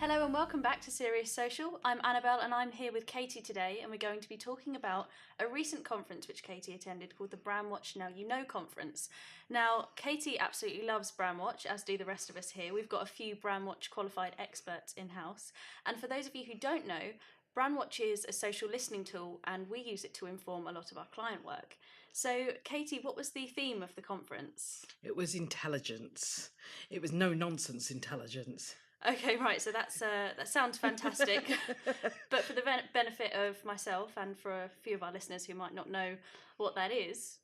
Hello and welcome back to Serious Social. I'm Annabelle and I'm here with Katy today, and we're going to be talking about a recent conference which Katy attended called the Brandwatch Now You Know conference. Now, Katy absolutely loves Brandwatch, as do the rest of us here. We've got a few Brandwatch qualified experts in-house. And for those of you who don't know, Brandwatch is a social listening tool and we use it to inform a lot of our client work. So, Katy, what was the theme of the conference? It was intelligence. It was no nonsense intelligence. Okay, right. So that sounds fantastic. But for the benefit of myself and for a few of our listeners who might not know what that is,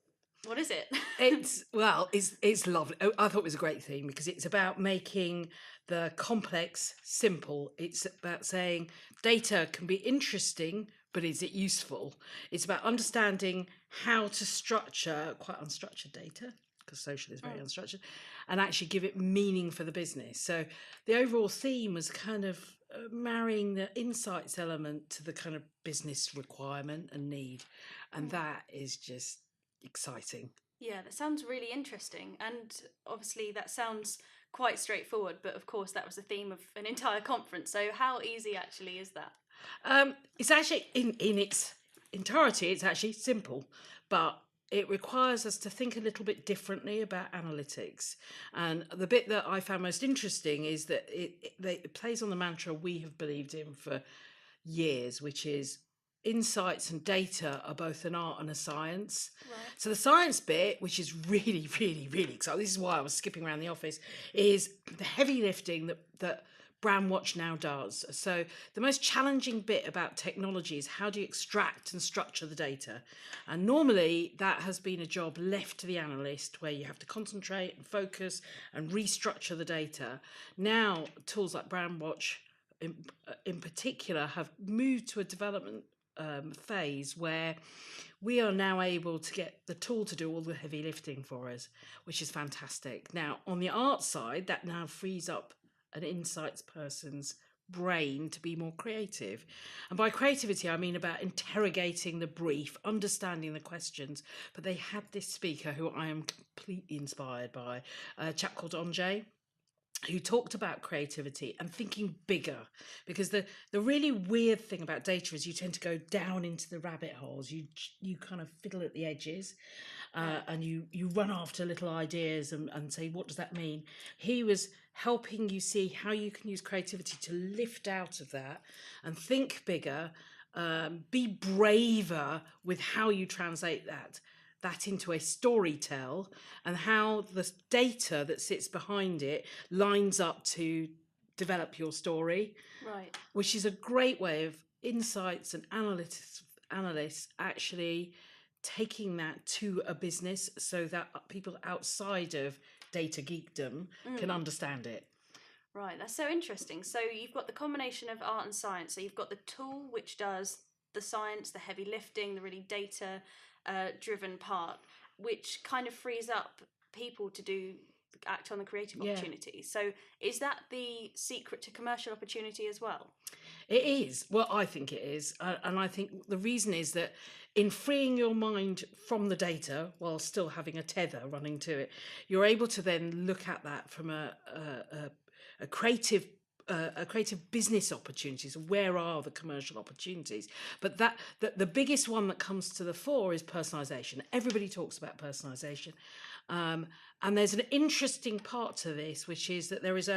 what is it? It's lovely. I thought it was a great theme because it's about making the complex simple. It's about saying data can be interesting, but is it useful? It's about understanding how to structure quite unstructured data, because social is very unstructured, and actually give it meaning for the business. So the overall theme was kind of marrying the insights element to the kind of business requirement and need, and that is just exciting. Yeah, that sounds really interesting. And obviously, that sounds quite straightforward, but of course, that was the theme of an entire conference. So, how easy actually is that? It's actually in its entirety, it's actually simple, but it requires us to think a little bit differently about analytics. And the bit that I found most interesting is that it plays on the mantra we have believed in for years, which is insights and data are both an art and a science. Right. So the science bit, which is really, really, really exciting, this is why I was skipping around the office, is the heavy lifting that Brandwatch now does. So the most challenging bit about technology is how do you extract and structure the data? And normally that has been a job left to the analyst where you have to concentrate and focus and restructure the data. Now tools like Brandwatch in particular have moved to a development phase where we are now able to get the tool to do all the heavy lifting for us, which is fantastic. Now, on the art side, that now frees up an insights person's brain to be more creative. And by creativity, I mean about interrogating the brief, understanding the questions. But they had this speaker who I am completely inspired by, a chap called Anjay, who talked about creativity and thinking bigger, because the really weird thing about data is you tend to go down into the rabbit holes. You kind of fiddle at the edges, and you run after little ideas and say, what does that mean? He was helping you see how you can use creativity to lift out of that and think bigger, be braver with how you translate that into a story tell, and how the data that sits behind it lines up to develop your story. Right. Which is a great way of insights and analysts actually taking that to a business so that people outside of data geekdom can understand it. Right, that's so interesting. So you've got the combination of art and science. So you've got the tool which does the science, the heavy lifting, the really data driven part, which kind of frees up people to act on the creative opportunity. So is that the secret to commercial opportunity as well? It is. Well, I think it is. And I think the reason is that in freeing your mind from the data while still having a tether running to it, you're able to then look at that from a creative business opportunities. Where are the commercial opportunities? But the biggest one that comes to the fore is personalization. Everybody talks about personalization, and there's an interesting part to this, which is that there is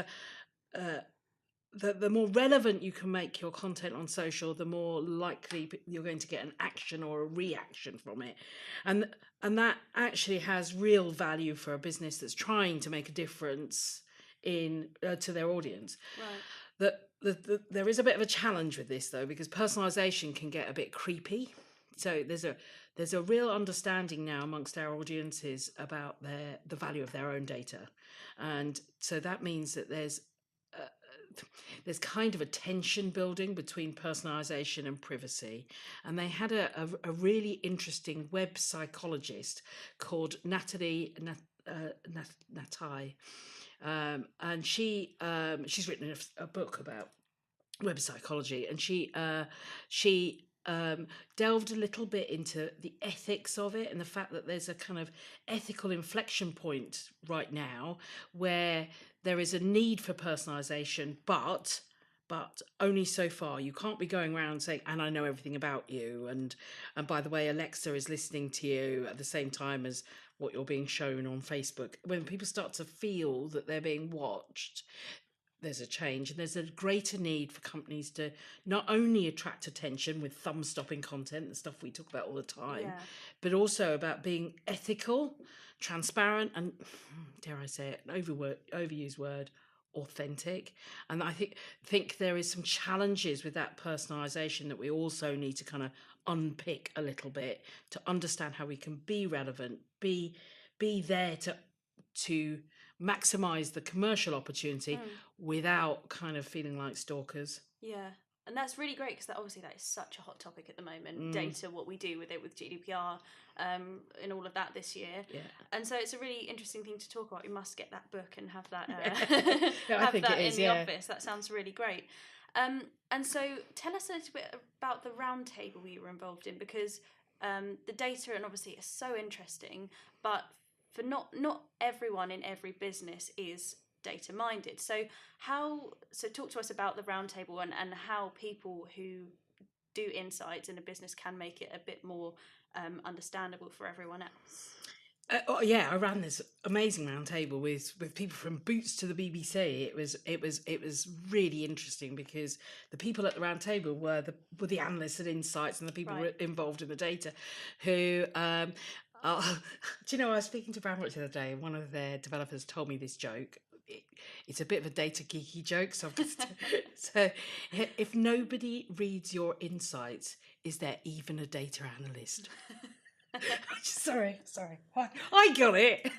the more relevant you can make your content on social, the more likely you're going to get an action or a reaction from it, and that actually has real value for a business that's trying to make a difference in to their audience. Right. There is a bit of a challenge with this though, because personalization can get a bit creepy. So there's a real understanding now amongst our audiences about the value of their own data, and so that means that there's kind of a tension building between personalization and privacy. And they had a really interesting web psychologist called Natalie Natai, and she's written a book about web psychology, and she delved a little bit into the ethics of it and the fact that there's a kind of ethical inflection point right now where there is a need for personalization, but but only so far. You can't be going around saying, and I know everything about you, and by the way, Alexa is listening to you at the same time as what you're being shown on Facebook. When people start to feel that they're being watched, there's a change, and there's a greater need for companies to not only attract attention with thumb-stopping content, the stuff we talk about all the time, Yeah. but also about being ethical, transparent, and dare I say it, an overused word, authentic. And I think there is some challenges with that personalization that we also need to kind of unpick a little bit to understand how we can be relevant, be there to maximize the commercial opportunity without kind of feeling like stalkers. Yeah. And that's really great because obviously that is such a hot topic at the moment. Data, what we do with it with GDPR, and all of that this year. Yeah. And so it's a really interesting thing to talk about. We must get that book and have that Yeah, I have think that it is, in the yeah. office. That sounds really great. And so tell us a little bit about the roundtable you were involved in, because the data and obviously is so interesting, but for not everyone in every business is data minded. So talk to us about the roundtable and how people who do insights in a business can make it a bit more understandable for everyone else. Yeah, I ran this amazing roundtable with people from Boots to the BBC. It was really interesting because the people at the roundtable were the analysts and insights and the people Right. involved in the data, who. Do you know, I was speaking to Brandwatch the other day, and one of their developers told me this joke. It's a bit of a data geeky joke, so so if nobody reads your insights, is there even a data analyst? Sorry. I got it.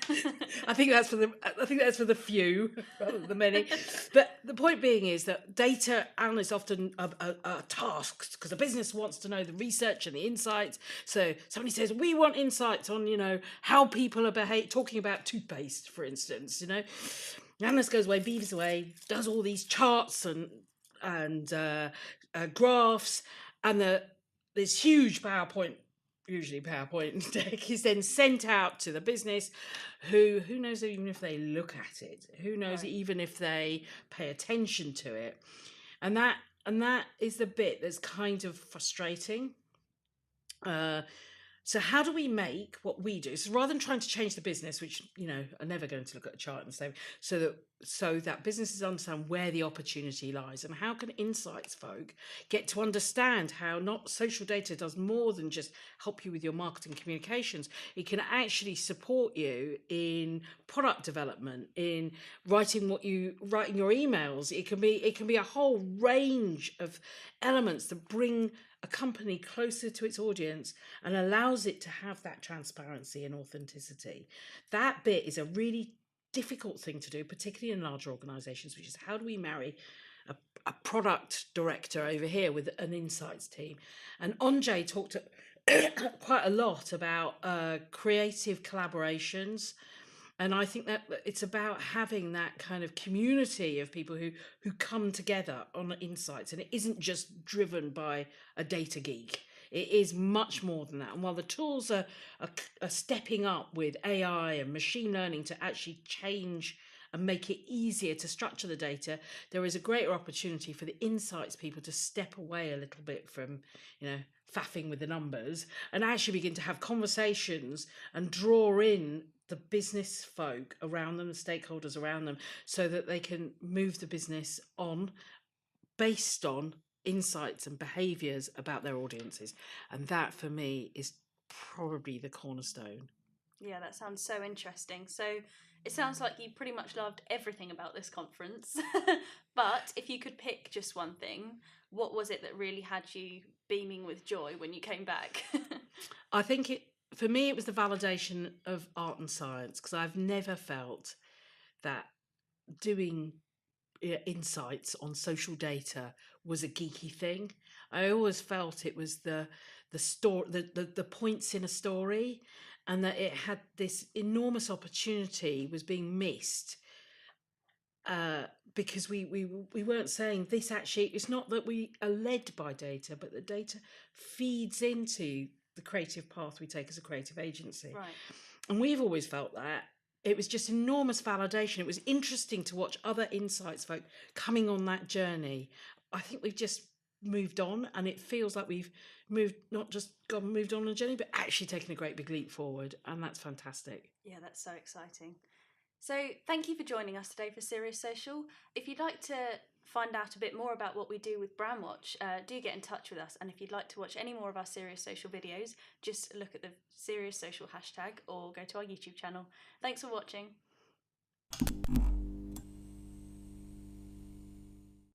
I think that's for the few rather than the many. But the point being is that data analysts often are tasked because the business wants to know the research and the insights. So somebody says, we want insights on, how people are talking about toothpaste, for instance, The analyst goes away, beavers away, does all these charts and graphs, and this huge usually PowerPoint deck is then sent out to the business, who knows even if they look at it, who knows Right. even if they pay attention to it, and that is the bit that's kind of frustrating. So how do we make what we do? So rather than trying to change the business, which are never going to look at a chart and say, so that businesses understand where the opportunity lies, and how can insights folk get to understand how not social data does more than just help you with your marketing communications. It can actually support you in product development, in writing your emails. It can be a whole range of elements that bring a company closer to its audience and allows it to have that transparency and authenticity. That bit is a really difficult thing to do, particularly in larger organizations, which is how do we marry a product director over here with an insights team? And Anjay talked quite a lot about creative collaborations. And I think that it's about having that kind of community of people who come together on insights, and it isn't just driven by a data geek. It is much more than that. And while the tools are stepping up with AI and machine learning to actually change and make it easier to structure the data, there is a greater opportunity for the insights people to step away a little bit from, faffing with the numbers, and actually begin to have conversations and draw in the business folk around them, the stakeholders around them, so that they can move the business on based on insights and behaviours about their audiences. And that, for me, is probably the cornerstone. Yeah, that sounds so interesting. So it sounds like you pretty much loved everything about this conference. But if you could pick just one thing, what was it that really had you beaming with joy when you came back? I think for me, it was the validation of art and science, because I've never felt that doing insights on social data was a geeky thing. I always felt it was the story, the points in a story, and that it had this enormous opportunity was being missed, because we weren't saying this. Actually, it's not that we are led by data, but the data feeds into the creative path we take as a creative agency. Right. And we've always felt that. It was just enormous validation. It was interesting to watch other insights folk coming on that journey, I think we've just moved on, and it feels like we've not just moved on a journey, but actually taken a great big leap forward, and that's fantastic. Yeah, that's so exciting. So, thank you for joining us today for Serious Social. If you'd like to find out a bit more about what we do with Brandwatch, do get in touch with us. And if you'd like to watch any more of our Serious Social videos, just look at the Serious Social hashtag or go to our YouTube channel. Thanks for watching.